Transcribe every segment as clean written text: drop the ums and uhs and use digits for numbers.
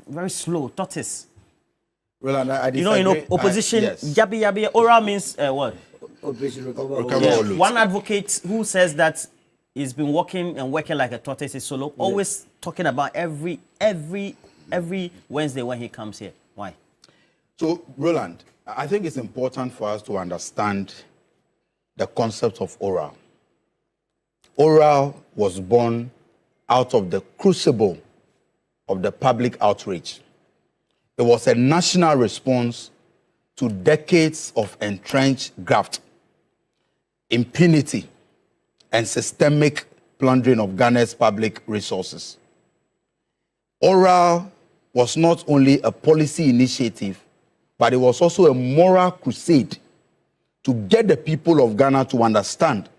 very slow, tortoise. Well, I in opposition, yabi yabi, oral means what? One advocate who says that he's been working like a tortoise is solo, always talking about every Wednesday when he comes here. Why? So, Roland, I think it's important for us to understand the concept of oral. Oral was born out of the crucible of the public outrage. It was a national response to decades of entrenched graft, impunity, and systemic plundering of Ghana's public resources. Oral was not only a policy initiative, but it was also a moral crusade to get the people of Ghana to understand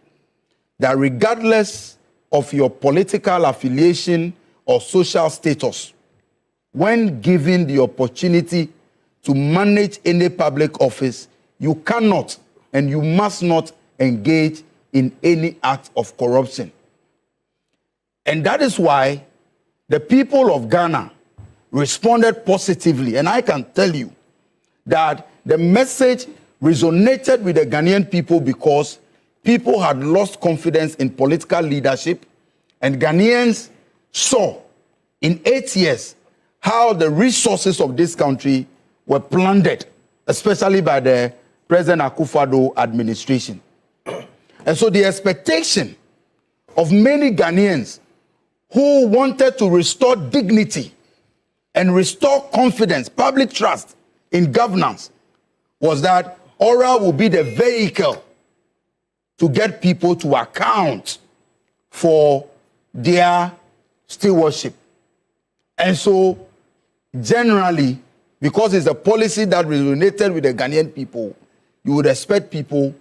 that regardless of your political affiliation or social status, when given the opportunity to manage any public office, you cannot and you must not engage in any act of corruption. And that is why the people of Ghana responded positively. And I can tell you that the message resonated with the Ghanaian people because people had lost confidence in political leadership, and Ghanaians saw in 8 years how the resources of this country were plundered, especially by the President Akufo-Addo administration. And so the expectation of many Ghanaians who wanted to restore dignity and restore confidence, public trust in governance, was that oral will be the vehicle to get people to account for their stewardship. And so, generally, because it's a policy that resonated with the Ghanaian people, you would expect people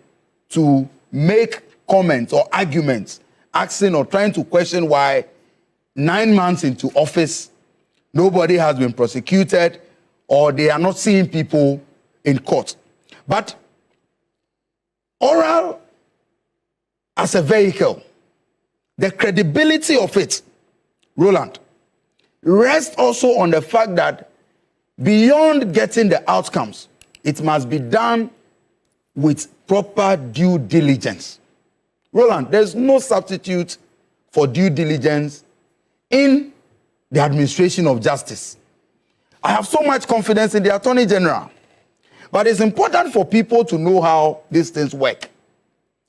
to make comments or arguments, asking or trying to question why 9 months into office, nobody has been prosecuted or they are not seeing people in court. But oral as a vehicle, the credibility of it, Roland, rests also on the fact that beyond getting the outcomes, it must be done with proper due diligence. Roland, there's no substitute for due diligence in the administration of justice. I have so much confidence in the Attorney General, but it's important for people to know how these things work.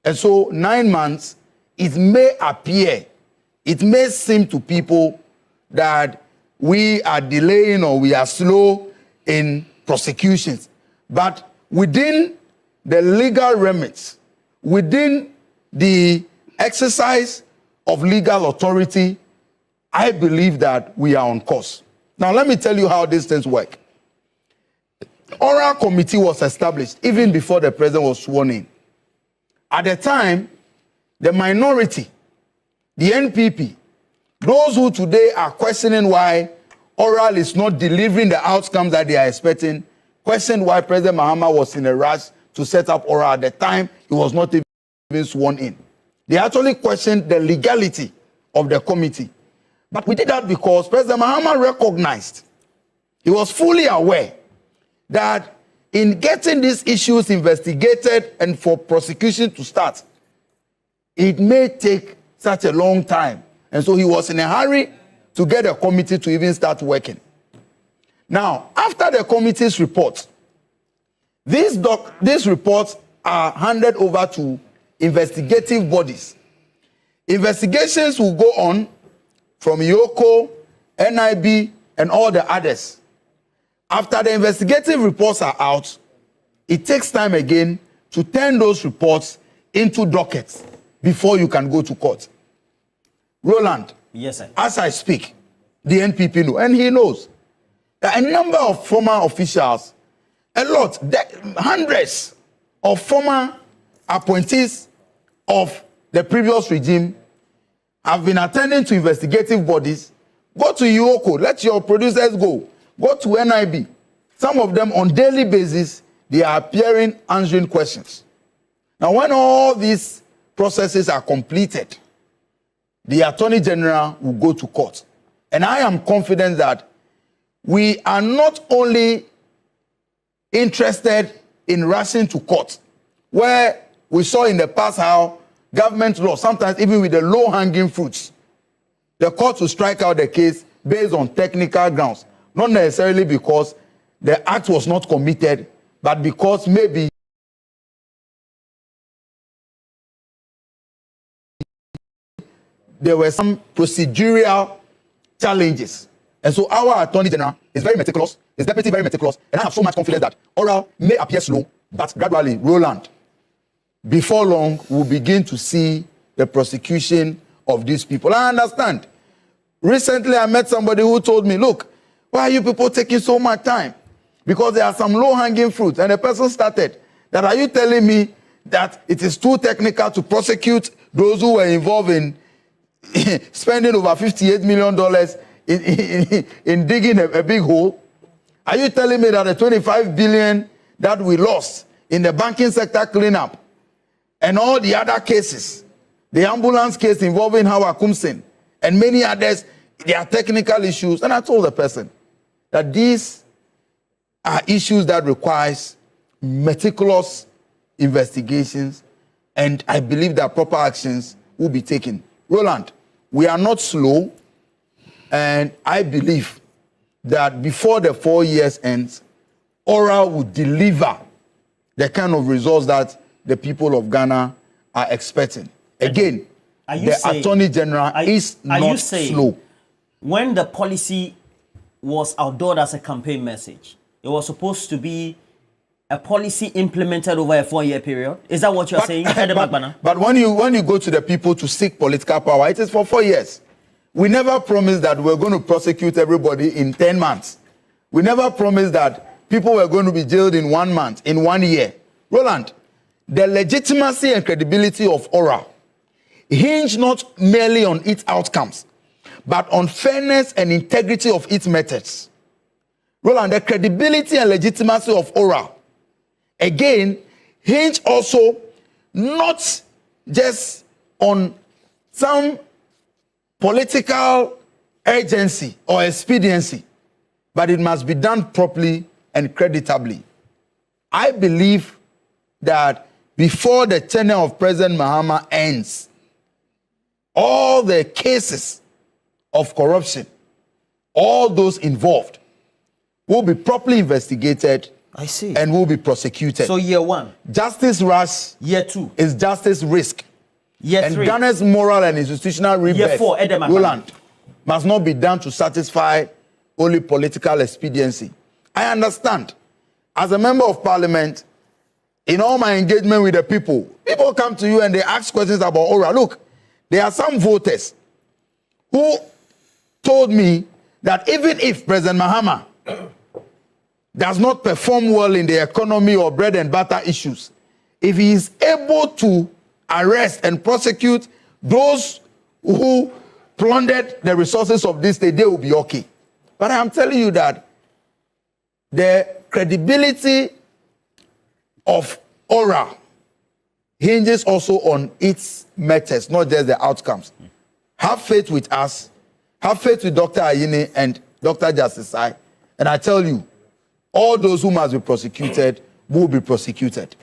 And so 9 months, it may appear, it may seem to people that we are delaying or we are slow in prosecutions. But within the legal remits, within the exercise of legal authority, I believe that we are on course. Now, let me tell you how these things work. Oral committee was established even before the president was sworn in. At the time, the minority, the NPP, those who today are questioning why oral is not delivering the outcomes that they are expecting, questioned why President Mahama was in a rush to set up oral at the time he was not even sworn in. They actually questioned the legality of the committee. But we did that because President Mahama recognized, he was fully aware that in getting these issues investigated and for prosecution to start, it may take such a long time. And so he was in a hurry to get a committee to even start working. Now, after the committee's report, these reports are handed over to investigative bodies. Investigations will go on from Yoko, NIB, and all the others. After the investigative reports are out, it takes time again to turn those reports into dockets before you can go to court. Roland, yes, sir. As I speak, the NPP know, and he knows, that a number of former officials, hundreds of former appointees of the previous regime have been attending to investigative bodies. Go to Yoko, let your producers go. Go to NIB. Some of them on daily basis, they are appearing answering questions. Now, when all these processes are completed, the Attorney General will go to court. And I am confident that we are not only interested in rushing to court, where we saw in the past how government law, sometimes even with the low-hanging fruits, the court will strike out the case based on technical grounds, not necessarily because the act was not committed, but because maybe there were some procedural challenges. And so our Attorney General is very meticulous, his deputy very meticulous, and I have so much confidence that oral may appear slow, but gradually, Roland, before long, we'll begin to see the prosecution of these people. I understand. Recently, I met somebody who told me, look, why are you people taking so much time? Because there are some low-hanging fruits. And the person started that, are you telling me that it is too technical to prosecute those who were involved in spending over $58 million in digging a big hole? Are you telling me that the $25 billion that we lost in the banking sector cleanup and all the other cases, the ambulance case involving Howard Kumsin and many others, there are technical issues? And I told the person that these are issues that requires meticulous investigations, and I believe that proper actions will be taken. Roland, we are not slow, and I believe that before the 4 years ends, oral will deliver the kind of results that the people of Ghana are expecting. Again, the Attorney General is not slow. When the policy was outdoored as a campaign message, it was supposed to be a policy implemented over a 4-year period. Is that what you're saying, Edem Agbana? But when you go to the people to seek political power, it is for 4 years. We never promised that we're going to prosecute everybody in 10 months. We never promised that people were going to be jailed in 1 month, in 1 year. Roland, the legitimacy and credibility of oral hinge not merely on its outcomes, but on fairness and integrity of its methods. Roland, the credibility and legitimacy of oral, again, hinge also not just on some political urgency or expediency, but it must be done properly and creditably. I believe that before the tenure of President Mahama ends, all the cases of corruption, all those involved, will be properly investigated. I see. And will be prosecuted. So year 1. Justice rush. Year 2. Is justice risk. Year 3. And Ghana's moral and institutional rebirth, year 4, Edem Agbana, Roland, must not be done to satisfy only political expediency. I understand. As a member of parliament, in all my engagement with the people come to you and they ask questions about oral. Look, there are some voters who told me that even if President Mahama does not perform well in the economy or bread and butter issues, if he is able to arrest and prosecute those who plundered the resources of this state, they will be okay. But I am telling you that the credibility of oral hinges also on its methods, not just the outcomes. Have faith with us. Have faith with Dr. Ayine and Dr. Justicei. And I tell you, all those who must be prosecuted will be prosecuted.